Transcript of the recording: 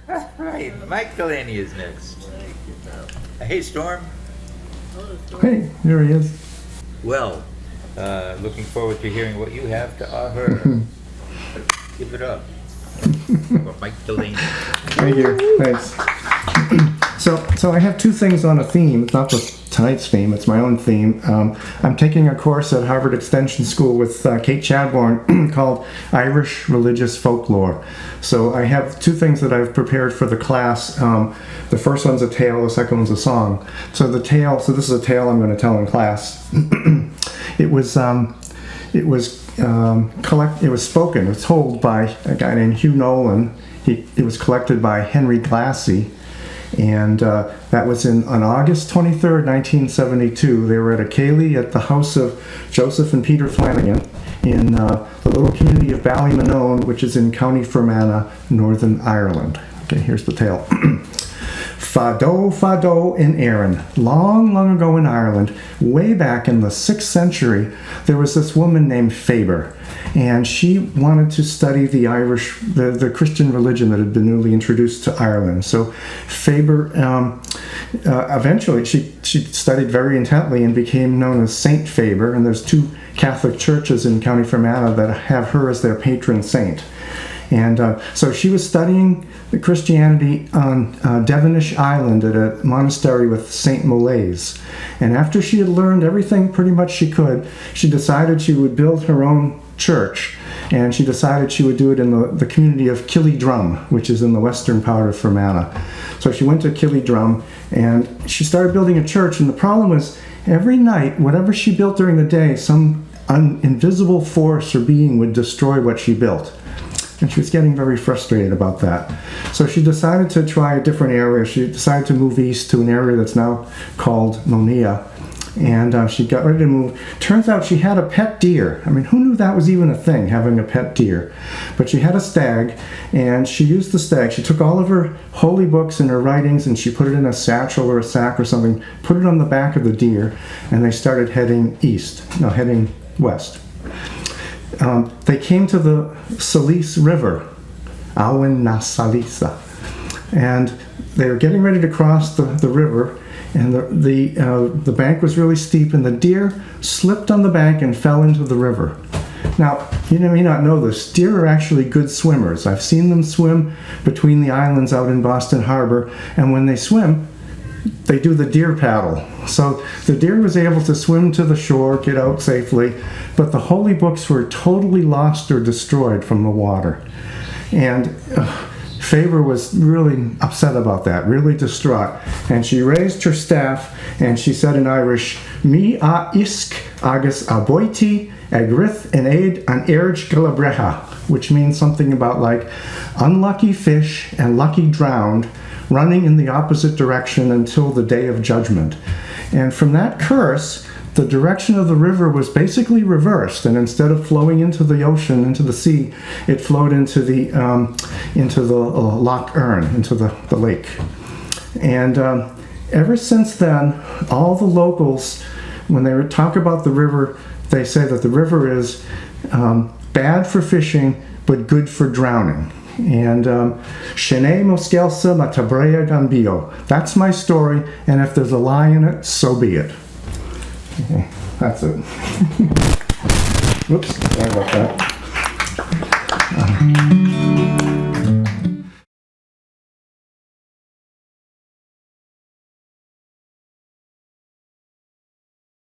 All right, Mike Delaney is next. Hey, Storm. Hey, there he is. Well, looking forward to hearing what you have to offer. Give it up for Mike Delaney. Thank you. Thanks. So I have two things on a theme. It's not just tonight's theme, it's my own theme. I'm taking a course at Harvard Extension School with Kate Chadbourne called Irish Religious Folklore. So I have two things that I've prepared for the class. The first one's a tale, the second one's a song. So this is a tale I'm going to tell in class. It was spoken, it was told by a guy named Hugh Nolan. It was collected by Henry Glassy. And that was on August 23rd, 1972. They were at a ceilidh at the house of Joseph and Peter Flanagan in the little community of Ballymonone, which is in County Fermanagh, Northern Ireland. Okay, here's the tale. Fado, Fado in Erin. Long, long ago in Ireland, way back in the 6th century, there was this woman named Febor. And she wanted to study the Irish, the Christian religion that had been newly introduced to Ireland. So Febor, eventually, she studied very intently and became known as Saint Febor. And there's two Catholic churches in County Fermanagh that have her as their patron saint. And so she was studying the Christianity on Devonish Island at a monastery with St. Molaise. And after she had learned everything pretty much she could, she decided she would build her own church. And she decided she would do it in the community of Killydrum, which is in the western part of Fermanagh. So she went to Killydrum and she started building a church. And the problem was every night, whatever she built during the day, some invisible force or being would destroy what she built. And she was getting very frustrated about that. So she decided to try a different area. She decided to move east to an area that's now called Nonia. And she got ready to move. Turns out she had a pet deer. I mean, who knew that was even a thing, having a pet deer? But she had a stag, and she used the stag. She took all of her holy books and her writings, and she put it in a satchel or a sack or something, put it on the back of the deer, and they started heading west. They came to the Salice River, Awen na Salisa, and they were getting ready to cross the river, and the bank was really steep, and the deer slipped on the bank and fell into the river. Now, you may not know this, deer are actually good swimmers. I've seen them swim between the islands out in Boston Harbor, and when they swim, they do the deer paddle. So the deer was able to swim to the shore, get out safely, but the holy books were totally lost or destroyed from the water. And Febor was really upset about that, really distraught. And she raised her staff and she said in Irish, Mi a isk agus a boiti agrith in aid an erge galabreha, which means something about like unlucky fish and lucky drowned, running in the opposite direction until the day of judgment. And from that curse, the direction of the river was basically reversed, and instead of flowing into the ocean, into the sea, it flowed into the Loch Earn, into the lake. And ever since then, all the locals, when they talk about the river, they say that the river is bad for fishing, but good for drowning. And Shene Moskelsa Matabrea Gambio. That's my story, and if there's a lie in it, so be it. Okay, that's it. Whoops, sorry about that.